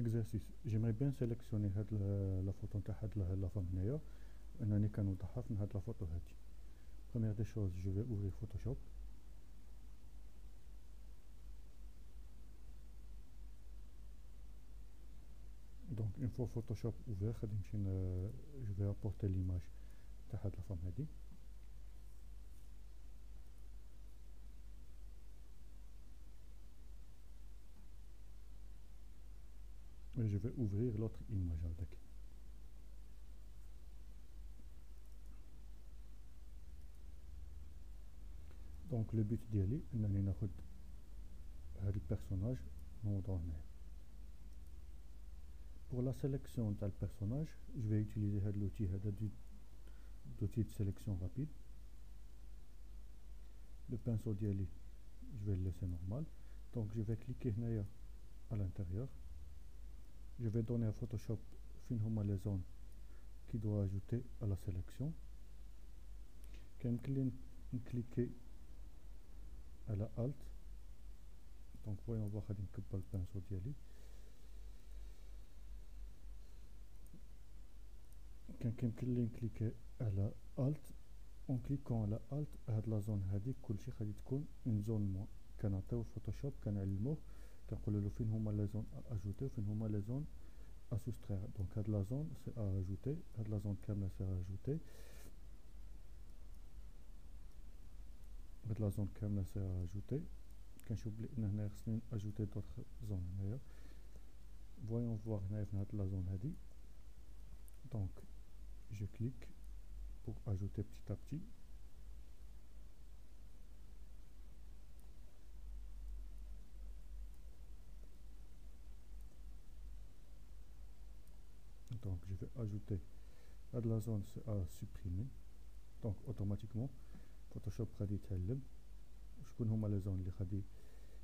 exercice. J'aimerais bien sélectionner la photo de la femme هنايا انني كنوضحها في هاد la photo هادي. Première des choses, je vais ouvrir Photoshop. Donc une fois Photoshop ouvert, je vais apporter l'image de la femme هادي. Et je vais ouvrir l'autre image avec. Donc le but ديالي انني ناخد هاد البيرسوناج نوضعو هنايا. Pour la sélection du personnage, je vais utiliser l'outil de sélection rapide. Le pinceau d'Yali, je vais le laisser normal. Donc je vais cliquer à l'intérieur. Je vais donner à Photoshop les zones qui doit ajouter à la sélection. Quand je clique à la Alt, donc voyons voir le pinceau d'Yali. Quand je clique à la Alt, en cliquant à la Alt, la zone هذه كل شيء غادي تكون une zone moins. كنعطيو فوتوشوب كنعلموه كنقولوا له فين هما لي زون اجوتي وفين هما لي زون à soustraire. Donc هاد la zone c'est à ajouter, هاد la zone كامله c'est à ajouter. هاد la zone كامله c'est à ajouter. كنشوف بلي هنا خصني ajouter d'autres zones هنايا. Voyons voir هنايا في هاد la zone هادي. Donc je clique pour ajouter petit à petit. Donc je vais ajouter la zone à supprimer. Donc automatiquement Photoshop غادي يتعلم شكون هما لي زون اللي غادي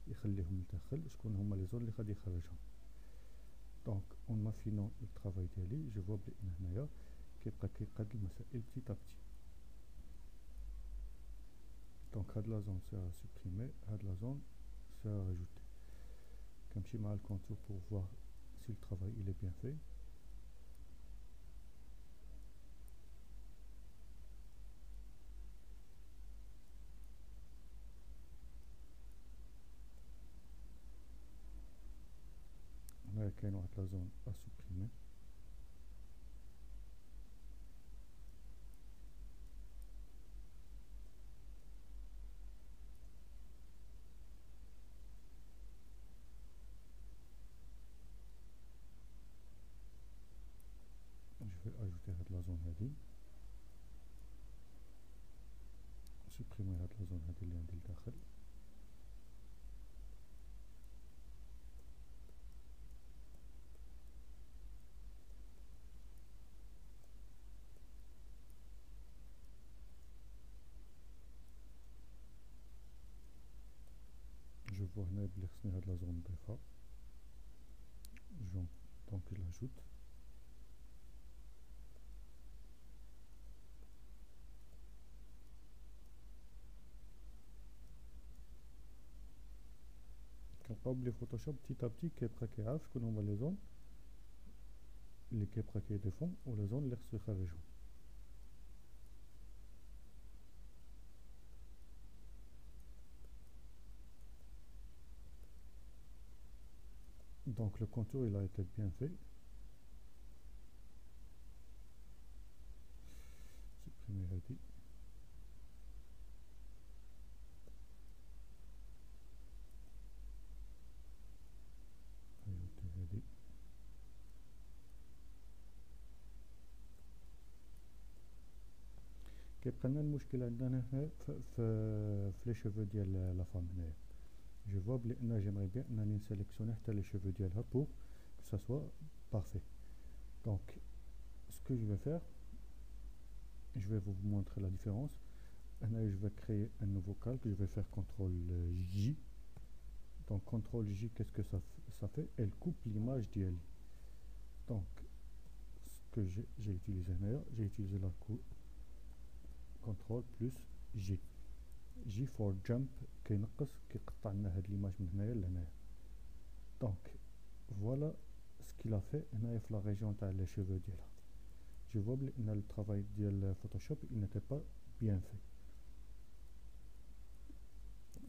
يخليهم لداخل وشكون هما لي زون اللي غادي يخرجهم. دونك اون مافينون الترافاي ديالي جو فوا بلي هنايا كيبقى كيقاد المسائل بتي ا بتي. دونك هاد لا زون سي ا سوبريمي، هاد لا زون سي ا اجوتي. كنمشي مع الكونتور pour voir si le travail il est bien fait. هنايا كاين واحد لا زون ا سوبريمي. Je vais ajouter la zone هذه. supprimer la zone هذه اللي عندي لداخل. Je vois هنا بلي خصني هاد لا زون نضيفها. Donc je l'ajoute. كنلقاو بلي فوتوشوب بتي ا بتي كيبقى كيعرف شكون هما لي زون اللي كيبقى كيضيفهم و لي زون اللي خصو يخرجهم. Donc le contour il a été bien fait. Supprimer هذه. ajouter هذه. كيبقى لنا المشكل عندنا هنا في لي شوفو ديال لا فام هنايا. Je vois بلي انا j'aimerais bien انني نسيليكسيوني حتى لي شوفو ديالها pour que ça soit parfait. Donc ce que je vais faire, je vais vous montrer la différence. Là, je vais créer un nouveau calque, je vais faire CTRL J. Donc CTRL J, qu'est-ce que ça fait? Elle coupe l'image d'IL. Donc ce que j'ai utilisé là, j'ai utilisé la CTRL plus J. J for jump كينقص كيقطع لنا هاد l'image من هنايا لهنايا. Donc voilà ce qu'il a fait هنايا في la région تاع les cheveux ديالها. Je vois que le travail de Photoshop il n'était pas bien fait.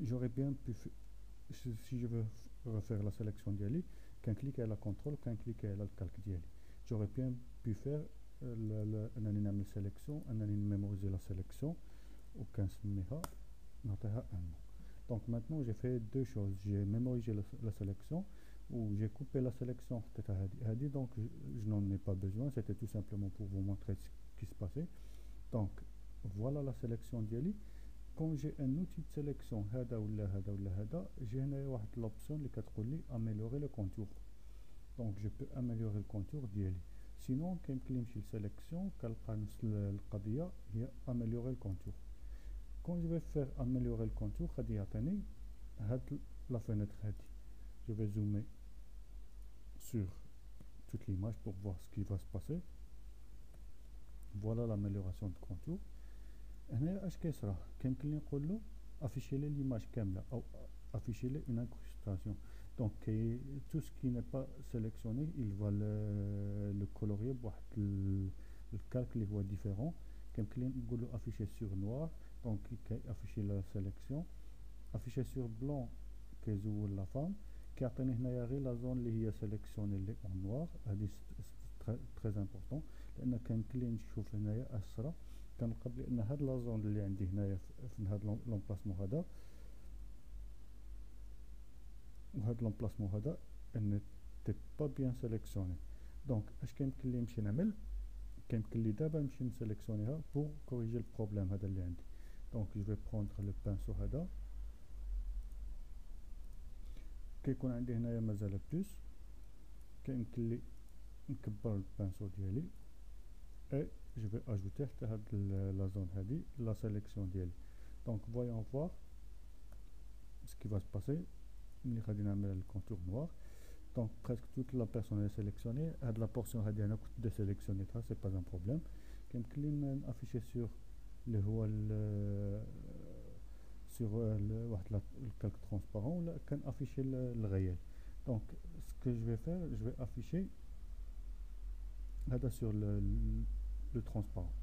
J'aurais bien pu si je veux refaire la sélection d'Yali, qu'un clic à la contrôle, qu'un clic à la calque d'Yali. J'aurais bien pu faire une sélection, mémoriser la sélection, ou qu'un smiha, un nom. Donc maintenant j'ai fait deux choses. J'ai mémorisé la sélection, ou j'ai coupé la sélection, donc je n'en ai pas besoin, c'était tout simplement pour vous montrer ce qui se passait. Donc voilà la sélection d'Yali. Quand j'ai un outil de sélection, j'ai l'option qui dit améliorer le contour. Donc je peux améliorer le contour d'Yali. Sinon, quand je fais sélection, il y a améliorer le contour. Quand je vais faire améliorer le contour, la fenêtre. Je vais zoomer sur toute l'image pour voir ce qui va se passer. Voilà l'amélioration de contour. هنا اش كيصرى كيمكن لي نقول له افيشي لي ليماج كامله او افيشي لي اون انكروستاسيون دونك tout ce qui n'est pas sélectionné il va le colorier بواحد الكالك اللي هو ديفيرون كيمكن لي نقول له افيشي sur noir donc كيافيشي لا سيليكسيون افيشي sur blanc كيزول لا فام كيعطيني هنايا غير لا زون اللي هي سيليكسيوني اللي اون نوار هادي تري امبورطون لان كيمكن لي نشوف هنايا اسرى كنلقى بان هاد لا زون اللي عندي هنايا في هاد لومبلاسمون هذا وهاد لومبلاسمون هذا ان تي با بيان سيليكسيوني دونك اش كيمكن لي نمشي نعمل كيمكن لي دابا نمشي نسيليكسيونيها بور كوريجي البروبليم هذا اللي عندي دونك جو في بروندر لو بانسو هذا كيكون عندي هنايا مازال بلوس كيمكن لي نكبر البانسو ديالي et je vais ajouter la zone hadi, la sélection d'elle. Donc voyons voir ce qui va se passer. On va le contour noir. Donc presque toute la personne est sélectionnée. La portion hadi de sélectionner, c'est pas un problème. Comme clean affiché sur le sur le calque transparent ou can afficher le réel. Donc ce que je vais faire, je vais afficher là sur le transparent.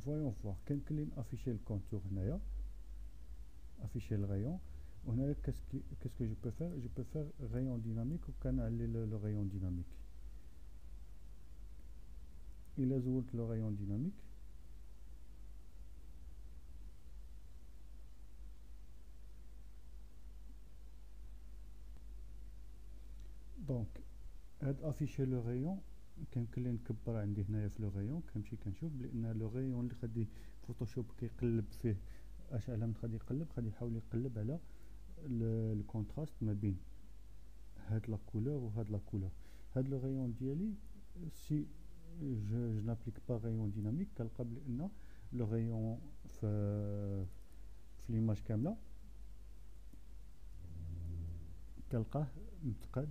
Voyons voir. Quand on affiche le contour, afficher le rayon, qu'est-ce que je peux faire? Je peux faire rayon dynamique ou canaler le rayon dynamique. Il ajoute le rayon dynamique. Donc afficher le rayon كنكلي نكبر عندي هنايا في لو ريون كنمشي كنشوف بان لو ريون اللي غادي فوتوشوب كيقلب فيه اش علامه غادي يقلب غادي يحاول يقلب على الكونتراست ما بين هاد لا كولور وهاد لا كولور هاد لو ريون ديالي سي جو نابليك با ريون ديناميك كنلقى بان لو ريون في ليماج كامله كنلقاه متقاد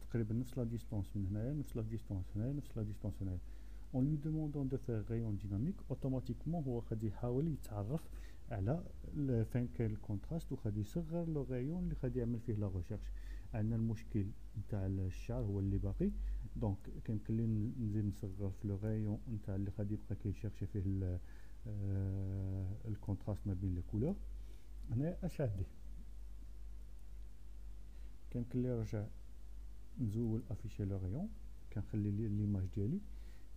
تقريبا نفس لا ديستونس من هنايا نفس لا ديستونس هنايا نفس لا ديستونس هنايا اون لي دوموندون دو فير ريون ديناميك اوتوماتيكمون هو غادي يحاول يتعرف على فين كاين الكونتراست وغادي يصغر لو ريون اللي غادي يعمل فيه لا ريشيرش عندنا المشكل نتاع الشعر هو اللي باقي دونك كيمكن لي نزيد نصغر في لو ريون نتاع اللي غادي يبقى كيشيرشي فيه الكونتراست ما بين لي كولور هنا اش عندي كيمكن لي نرجع نزول افيشي لو ريون كنخلي ليماج ديالي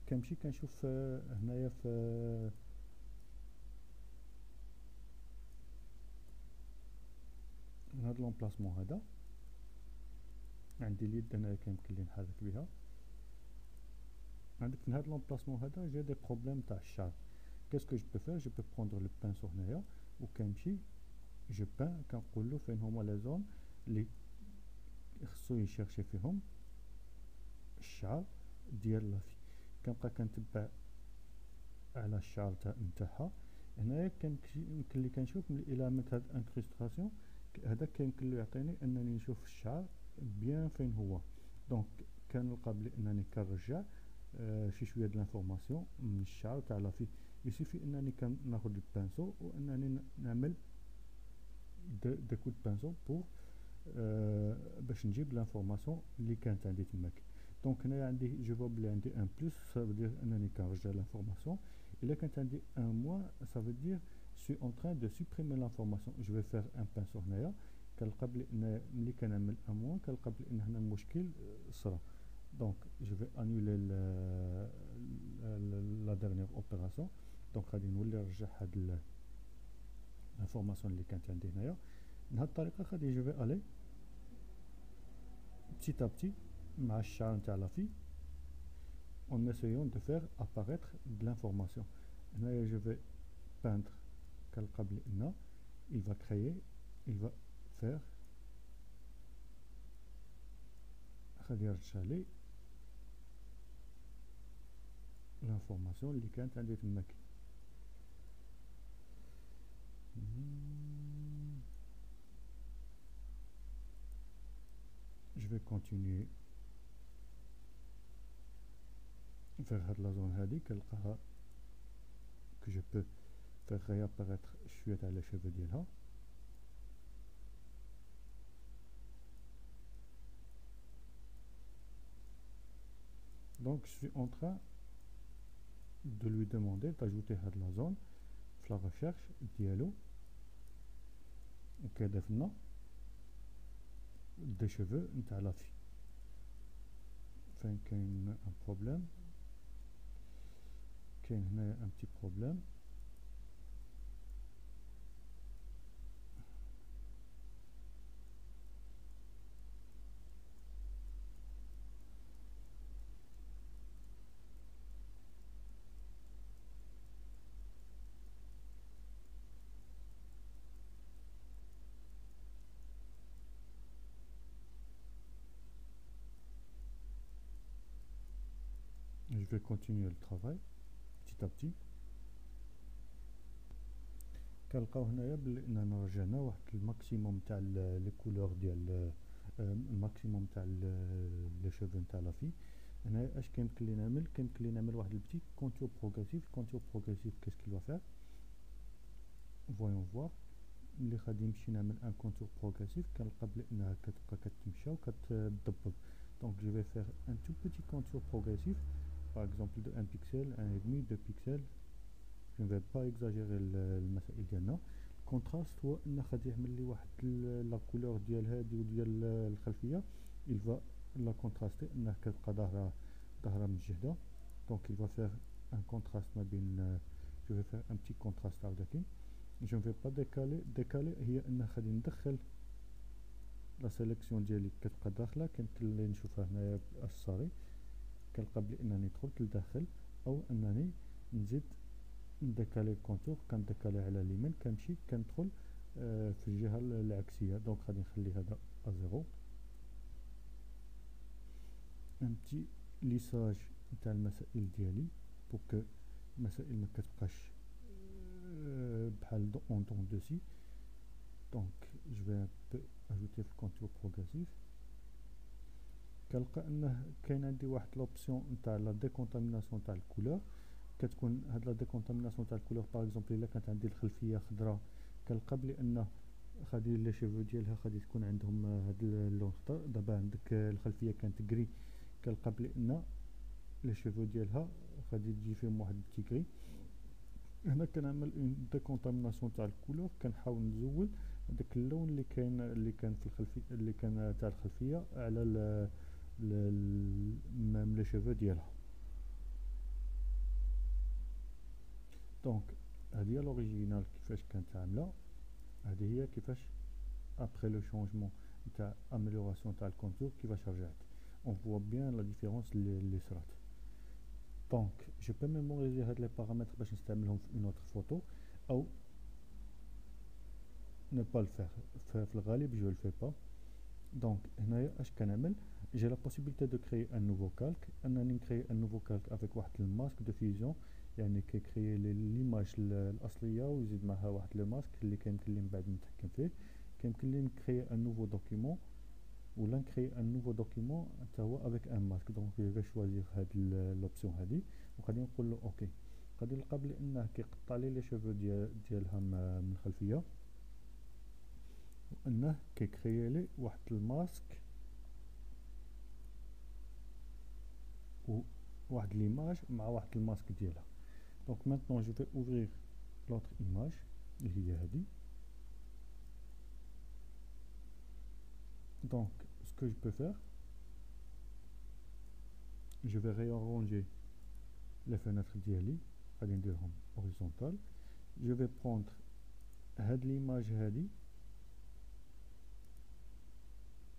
كنمشي كنشوف هنايا في هاد لومبلاسمون هذا عندي اليد هنايا كيمكن لي نحرك بها عندك في هاد لومبلاسمون هذا جا دي بروبليم تاع الشعر كاسكو جو بو فير جو بو بروندر لو بانسو هنايا وكنمشي جو بان كنقول له فين هما لي زون لي خصو يشيرشي فيهم الشعر ديال لافي كنبقى كنتبع على الشعر نتاعها هنايا يمكن لي كنشوف من الالامنت هاد انكريستاسيون هذا كيمكن له يعطيني انني نشوف الشعر بيان فين هو دونك كنلقى بلي انني كنرجع شي شويه د لانفورماسيون من الشعر تاع لافي يسيفي انني كناخذ البانسو وانني نعمل des coups de pinceau pour باش نجيب l'information اللي كانت عندي تماك. دونك هنايا عندي جو فوا بلي عندي ان بلس، ça veut dire انني كنرجع l'information. الا كانت عندي ان موان ça veut dire je suis en train de supprimer l'information. je vais faire un pinceau هنايا كنلقى بلي ان ملي كنعمل ان موان كنلقى بلي ان هنا المشكل صرا. دونك je vais annuler la dernière opération. دونك غادي نولي نرجع هاد l'information اللي كانت عندي هنايا. بهاد الطريقه غادي جو في الي petit à petit مع الشعار نتاع لافي en essayant de faire apparaître de l'information. هنايا je vais peindre كنلقى بلي ان il va créer, il va faire غادي يرجع لي l'information اللي كانت عندي تماك. je vais continuer vers la zone هذه كنلقاها que je peux faire réapparaître شوية تاع les cheveux ديالها. donc je suis en train de lui demander d'ajouter هاد la zone في la recherche ديالو وكيضيف لنا des cheveux نتاع لا في. فين كاين ان بروبليم، كاين هنايا ان بتي بروبليم. je vais continuer le travail petit à petit. كنلقاو هنايا بلي اننا رجعنا واحد الماكسيموم تاع لي كولور ديال الماكسيموم تاع لي شوفو نتاع لا في. هنايا اش كيمكن لي نعمل، كيمكن لي نعمل واحد البتي كونتور بروغريسيف. كونتور بروغريسيف كيس كيل va faire فويون فوار. ملي غادي نمشي نعمل ان كونتور بروغريسيف كنلقى بلي انها كتبقى كتمشى وكتضبط. دونك جو في فير ان تو بيتي كونتور بروغريسيف par exemple de 1 pixel, 1,5, 2 pixels. je ne vais pas exagérer المسائل ديالنا. الكونتراست هو ان غادي يعمل لي واحد لا كولور ديال هادي وديال الخلفيه. il va la contraster انها كتبقى ظاهره مجهده. donc il va faire un contraste ما بين je vais faire un petit contraste عاوداكي. je ne vais pas décaler هي ان غادي ندخل لا سيليكسيون ديالي كتبقى داخله. كيمكن لي نشوفها هنايا بالصاري كنلقى بلي انني دخلت لداخل او انني نزيد نديكالي الكونتور. كنديكالي على اليمين كنمشي كندخل في الجهه العكسيه. دونك غادي نخلي هذا ا0 ان بتي ليساج نتاع المسائل ديالي بور كو المسائل ما كتبقاش بحال اون طون دو سي. دونك جو في ان بو اجوتي في الكونتور بروغريسيف. كنلقى انه كاين عندي واحد لوبسيون نتاع لا ديكونتاميناسيون تاع الكولور. كتكون هاد لا ديكونتاميناسيون تاع الكولور باغ اكزومبل الا كانت عندي الخلفيه خضراء كنلقى بلي ان غادي لي شيفو ديالها غادي تكون عندهم هاد اللون خضر. دابا عندك الخلفيه كانت كري كنلقى بلي ان لي شيفو ديالها غادي تجي فيهم واحد بتي كري. هنا كنعمل اون ديكونتاميناسيون تاع الكولور كنحاول نزول داك اللون اللي كان في الخلفيه اللي كان تاع الخلفيه على ميم لي شيفو ديالها. دونك هذه هي لوريجينال كيفاش كانت عامله. هذه هي كيفاش ابري لو شونجمون نتاع اميليوراسيون تاع الكونتور كيفاش رجعت. اون فوا بيان لا ديفيرونس اللي صرات. دونك جو بو ميموريزي هاد لي بارامتر باش نستعملهم في اون اوتر فوتو او ne pas le faire. في الغالب je le fais pas. donc هنايا اش كنعمل، j'ai la possibilité de créer un nouveau calque. انني نكري un nouveau calque avec واحد الماسك دو فيزيون، يعني كيكري ليماج الاصليه ويزيد معها واحد لو ماسك اللي كيمكن لي من بعد نتحكم فيه. كيمكن لي نكري un nouveau document ولا نكري un nouveau document حتى هو avec un masque. donc je vais choisir هاد لوبسيون هادي وغادي نقول له اوكي. غادي نلقى بلي انه كيقطع لي لي شوفو ديالها من الخلفيه. انه كيكريي لي واحد الماسك و واحد ليماج مع واحد الماسك ديالها. دونك maintenant je vais ouvrir l'autre image اللي هي هذه. Donc ce que je peux faire, je vais réarranger les fenêtres ديالي غادي نديرهم horizontal. Je vais prendre هاد l'image هادي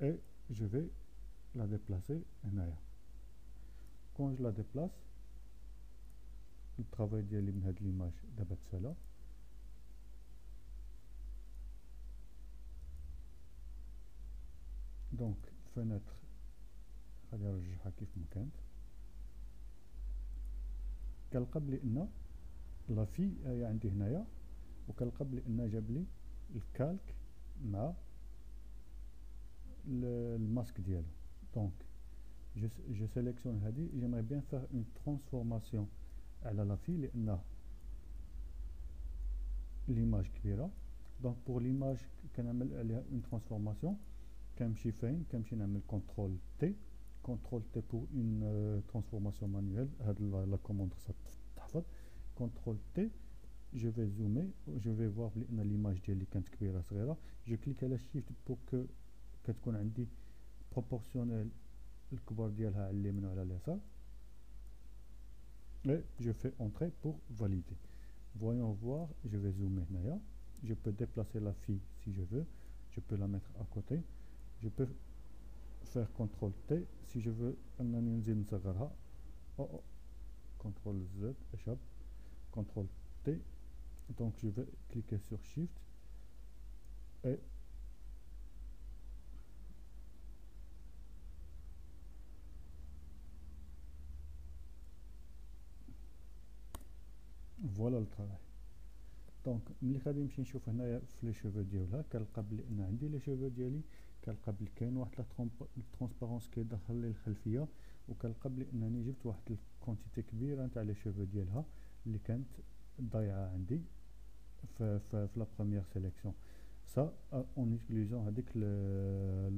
et je vais la déplacer هنايا. Quand je la déplace, le travail ديالي من هاد l'image دابا تسالا. دونك فenêtre غادي نرجعها كيف ما كانت. كنلقى بلي ان لا في هي عندي هنايا، وكنلقى بلي ان جاب لي الكالك مع الماسك ديالو. دونك je sélectionne هذه. j'aimerais bien faire une transformation على لا في لان l'image كبيره. دونك pour l'image كنعمل عليها une transformation. كنمشي فين؟ كنمشي نعمل كونترول تي. كونترول تي pour une transformation manuelle. هاد لا كوموند خصها تحفظ. كونترول تي. je vais zoomer. je vais voir بلي ان l'image ديالي كانت كبيره صغيره. je clique على shift pour que كتكون عندي proportionnel الكبر ديالها على اليمين وعلى اليسار. et je fais entrer pour valider. voyons voir. je vais zoomer هنايا. je peux déplacer la fille si je veux. je peux la mettre à côté. je peux faire CTRL T si je veux انني نزيد نصغرها. CTRL Z échappe. CTRL T. donc je vais cliquer sur Shift et voilà le travail. دونك ملي غادي نمشي نشوف هنايا في لي شوفو ديالها كنلقى بلي ان عندي لي شوفو ديالي. كنلقى بلي كاين واحد الترونسبارونس كيدخل لي الخلفيه. وكنلقى بلي انني جبت واحد الكونتيتي كبيره تاع لي شوفو ديالها اللي كانت ضايعه عندي في لا بروميير سيليكسيون. سا اون يوتيليزون هذيك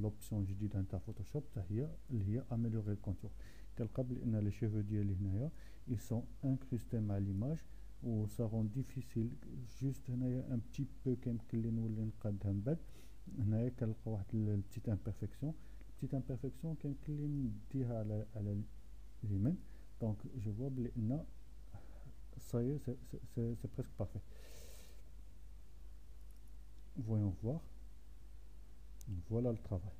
لوبسيون الجديده نتاع فوتوشوب حتى هي اللي هي اميليوري الكونتور. كنلقى بلي ان لي شوفو ديالي هنايا ils sont incrustés مع ليماج و ça rend difficile. juste هنايا ان بتي بو كيمكن لي نولي نقادها من بعد. هنايا كنلقى واحد البتيت امبيرفيكسيون. البتيت امبيرفيكسيون كيمكن لي نديها على اليمين. دونك جو فوا بلي ان ça y est, c'est presque parfait. Voyons voir. Voilà le travail.